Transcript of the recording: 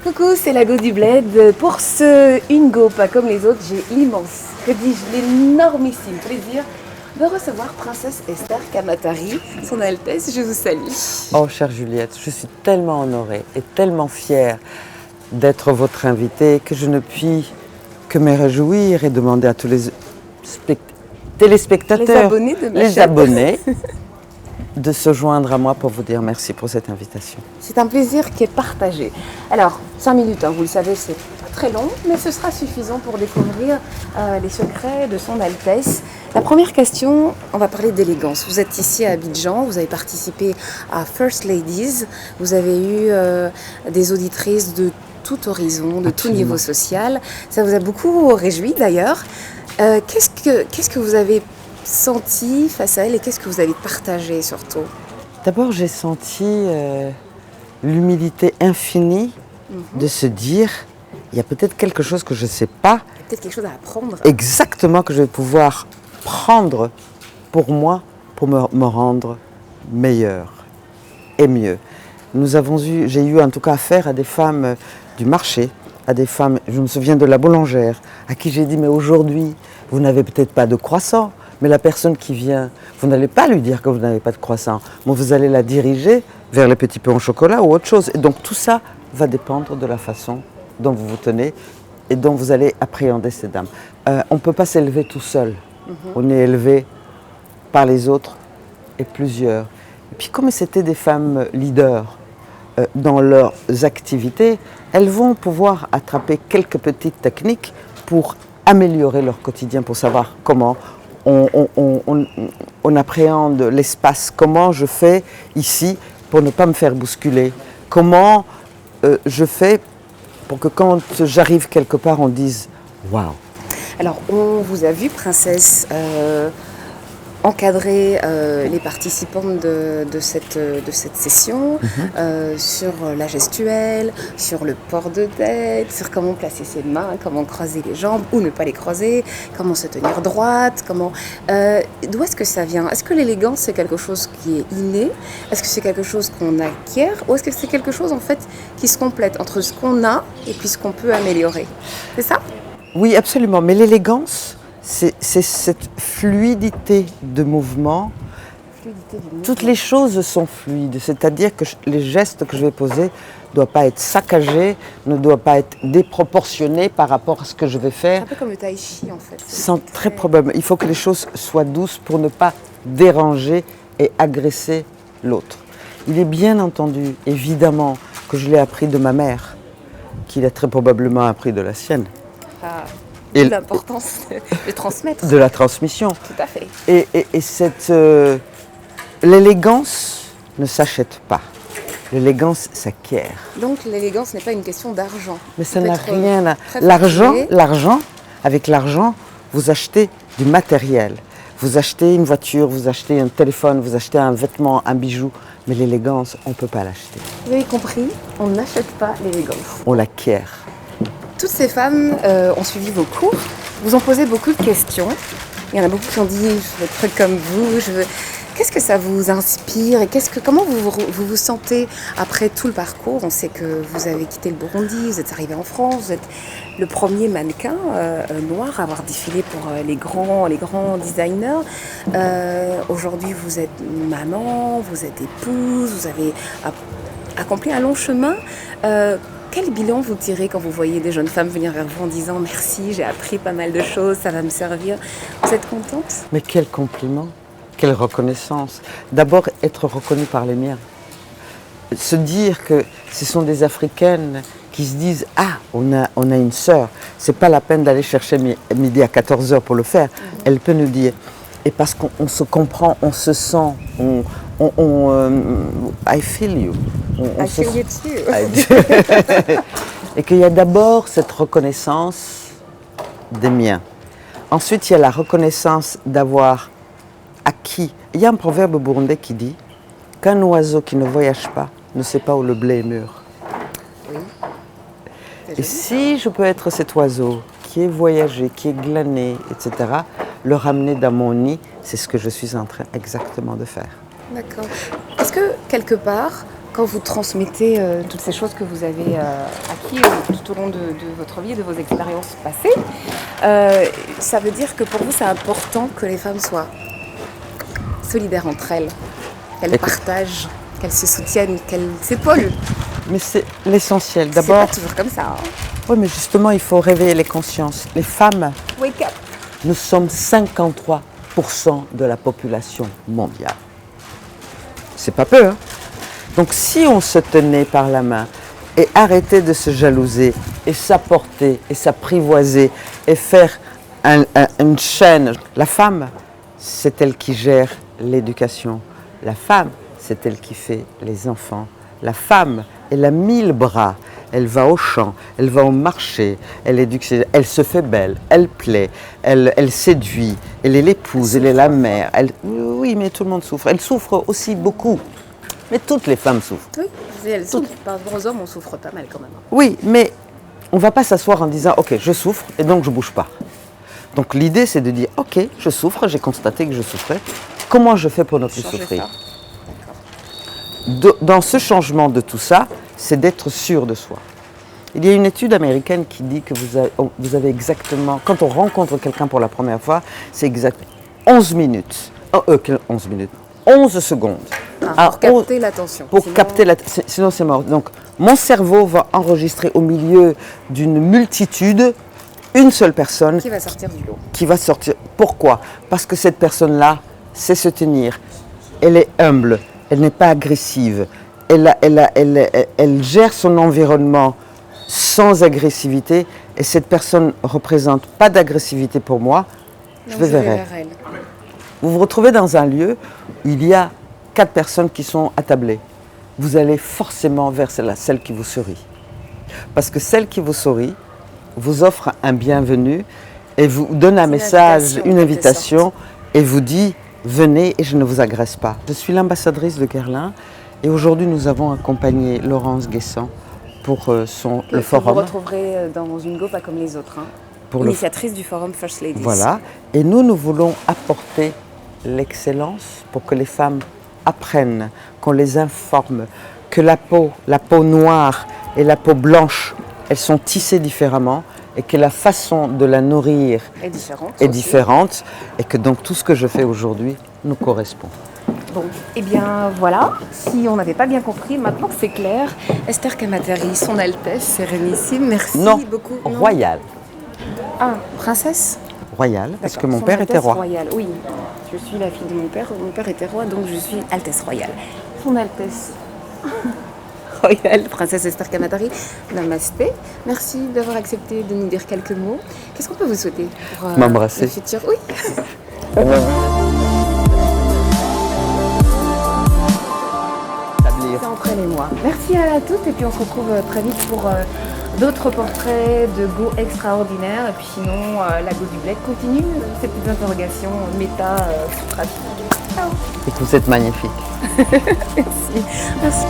Coucou, c'est la Go du Bled. Pour ce Une Go pas comme les autres, j'ai l'immense, que dis-je, l'énormissime plaisir de recevoir Princesse Esther Kamatari, Son Altesse, je vous salue. Oh, chère Juliette, je suis tellement honorée et tellement fière d'être votre invitée que je ne puis que me réjouir et demander à tous les téléspectateurs, Les abonnés de ma les chaîne. abonnés, de se joindre à moi pour vous dire merci pour cette invitation. C'est un plaisir qui est partagé. Alors, 5 minutes, vous le savez, c'est pas très long, mais ce sera suffisant pour découvrir les secrets de Son Altesse. La première question, on va parler d'élégance. Vous êtes ici à Abidjan, vous avez participé à First Ladies, vous avez eu des auditrices de tout horizon, de tout niveau social. Ça vous a beaucoup réjoui d'ailleurs. Qu'est-ce que vous avez senti face à elle et qu'est-ce que vous avez partagé surtout? D'abord, j'ai senti l'humilité infinie de se dire, il y a peut-être quelque chose que je ne sais pas. Peut-être quelque chose à apprendre. Exactement, que je vais pouvoir prendre pour moi, pour me rendre meilleure et mieux. J'ai eu en tout cas affaire à des femmes du marché, à des femmes, je me souviens de la boulangère, à qui j'ai dit, mais aujourd'hui, vous n'avez peut-être pas de croissant, mais la personne qui vient, vous n'allez pas lui dire que vous n'avez pas de croissant, mais vous allez la diriger vers les petits pains au chocolat ou autre chose. Et donc tout ça va dépendre de la façon dont vous vous tenez et dont vous allez appréhender ces dames. On ne peut pas s'élever tout seul. On est élevé par les autres et plusieurs. Et puis comme c'était des femmes leaders dans leurs activités, elles vont pouvoir attraper quelques petites techniques pour améliorer leur quotidien, pour savoir comment on appréhende l'espace, comment je fais ici pour ne pas me faire bousculer, comment je fais pour que quand j'arrive quelque part, on dise « waouh ». Alors, on vous a vu, Princesse, encadrer les participants de cette session sur la gestuelle, sur le port de tête, sur comment placer ses mains, comment croiser les jambes ou ne pas les croiser, comment se tenir droite, d'où est-ce que ça vient? Est-ce que l'élégance c'est quelque chose qui est inné? Est-ce que c'est quelque chose qu'on acquiert? Ou est-ce que c'est quelque chose en fait qui se complète entre ce qu'on a et puis ce qu'on peut améliorer? C'est ça? Oui, absolument. Mais l'élégance, c'est cette fluidité de mouvement. Toutes les choses sont fluides, c'est-à-dire que les gestes que je vais poser ne doivent pas être saccagés, ne doivent pas être déproportionnés par rapport à ce que je vais faire. C'est un peu comme le tai chi en fait. Très probable. Il faut que les choses soient douces pour ne pas déranger et agresser l'autre. Il est bien entendu, évidemment, que je l'ai appris de ma mère, qui l'a très probablement appris de la sienne. Et l'importance de transmettre. De la transmission. Tout à fait. Et l'élégance ne s'achète pas. L'élégance s'acquiert. Donc l'élégance n'est pas une question d'argent. Mais ça n'a rien à... Avec l'argent, vous achetez du matériel. Vous achetez une voiture, vous achetez un téléphone, vous achetez un vêtement, un bijou. Mais l'élégance, on ne peut pas l'acheter. Vous avez compris, on n'achète pas l'élégance. On l'acquiert. Toutes ces femmes ont suivi vos cours, vous ont posé beaucoup de questions. Il y en a beaucoup qui ont dit « je veux être comme vous ». Qu'est-ce que ça vous inspire et comment vous sentez après tout le parcours? On sait que vous avez quitté le Burundi, vous êtes arrivé en France, vous êtes le premier mannequin noir à avoir défilé pour les grands designers. Aujourd'hui, vous êtes maman, vous êtes épouse, vous avez accompli un long chemin. Quel bilan vous tirez quand vous voyez des jeunes femmes venir vers vous en disant « merci, j'ai appris pas mal de choses, ça va me servir ». Vous êtes contente? Mais quel compliment, quelle reconnaissance. D'abord, être reconnue par les miens. Se dire que ce sont des Africaines qui se disent « ah, on a une sœur ». C'est pas la peine d'aller chercher midi à 14h pour le faire. Elle peut nous dire. Et parce qu'on se comprend, on se sent, I feel you. I feel you too. Et qu'il y a d'abord cette reconnaissance des miens. Ensuite, il y a la reconnaissance d'avoir à qui. Il y a un proverbe burundais qui dit qu'un oiseau qui ne voyage pas ne sait pas où le blé est mûr. Oui. C'est Et joli. si je peux être cet oiseau qui est voyagé, qui est glané, etc., le ramener dans mon nid, c'est ce que je suis en train exactement de faire. D'accord. Est-ce que, quelque part, quand vous transmettez toutes ces choses que vous avez acquis tout au long de votre vie, de vos expériences passées, ça veut dire que pour vous, c'est important que les femmes soient solidaires entre elles, qu'elles partagent, qu'elles se soutiennent, qu'elles s'épaulent. Mais c'est l'essentiel. C'est D'abord, pas toujours comme ça. Hein. oui, mais justement, il faut réveiller les consciences. Les femmes, Wake up. nous sommes 53% de la population mondiale. C'est pas peu, hein? Donc si on se tenait par la main et arrêtait de se jalouser et s'apporter et s'apprivoiser et faire une chaîne. La femme, c'est elle qui gère l'éducation. La femme, c'est elle qui fait les enfants. La femme, elle a 1000 bras. Elle va au champ, elle va au marché, elle éduque, elle se fait belle, elle plaît, elle séduit, elle est l'épouse, elle est la mère. Oui, mais tout le monde souffre. Elle souffre aussi beaucoup. Mais toutes les femmes souffrent. Oui, elles souffrent. Par rapport aux hommes, on souffre pas mal quand même. Oui, mais on ne va pas s'asseoir en disant « Ok, je souffre et donc je ne bouge pas ». Donc l'idée, c'est de dire « Ok, je souffre, j'ai constaté que je souffrais. Comment je fais pour ne plus Changer souffrir ?» ça. Dans ce changement de tout ça, c'est d'être sûr de soi. Il y a une étude américaine qui dit que vous avez exactement, quand on rencontre quelqu'un pour la première fois, c'est exact 11 minutes. 11 secondes. Pour capter l'attention. Sinon c'est mort. Donc mon cerveau va enregistrer au milieu d'une multitude une seule personne Qui va sortir du lot. qui va sortir. Pourquoi? Parce que cette personne-là sait se tenir. Elle est humble, elle n'est pas agressive, elle gère son environnement sans agressivité et cette personne ne représente pas d'agressivité pour moi, je vais vers elle. Vous vous retrouvez dans un lieu où il y a 4 personnes qui sont attablées. Vous allez forcément vers celle qui vous sourit. Parce que celle qui vous sourit vous offre un bienvenu et vous donne un message, une invitation et vous dit « Venez et je ne vous agresse pas ». Je suis l'ambassadrice de Guerlain et aujourd'hui nous avons accompagné Laurence Guessant pour le forum. Vous retrouverez dans une go pas comme les autres. Hein. Pour Initiatrice du forum First Ladies. Voilà. Et nous voulons apporter l'excellence pour que les femmes apprennent, qu'on les informe, que la peau noire et la peau blanche, elles sont tissées différemment et que la façon de la nourrir est différente et que donc tout ce que je fais aujourd'hui nous correspond. Bon, eh bien voilà, si on n'avait pas bien compris, maintenant que c'est clair, Esther Kamatari, son Altesse Sérénissime, merci beaucoup. Non, royale. Ah, princesse? Royale, parce que mon Son père Altesse était roi. Royale, oui. Je suis la fille de mon père était roi, donc je suis Altesse Royale. Son Altesse Royale, princesse Esther Kamatari, namasté. Merci d'avoir accepté de nous dire quelques mots. Qu'est-ce qu'on peut vous souhaiter pour m'embrasser. le futur? Oui. C'est entre elle et moi. Merci à toutes et puis on se retrouve très vite pour d'autres portraits de go extraordinaires. Et puis sinon, la go du bled continue ses petites interrogations méta sur trafic. Ciao. Et que vous êtes magnifique. Merci.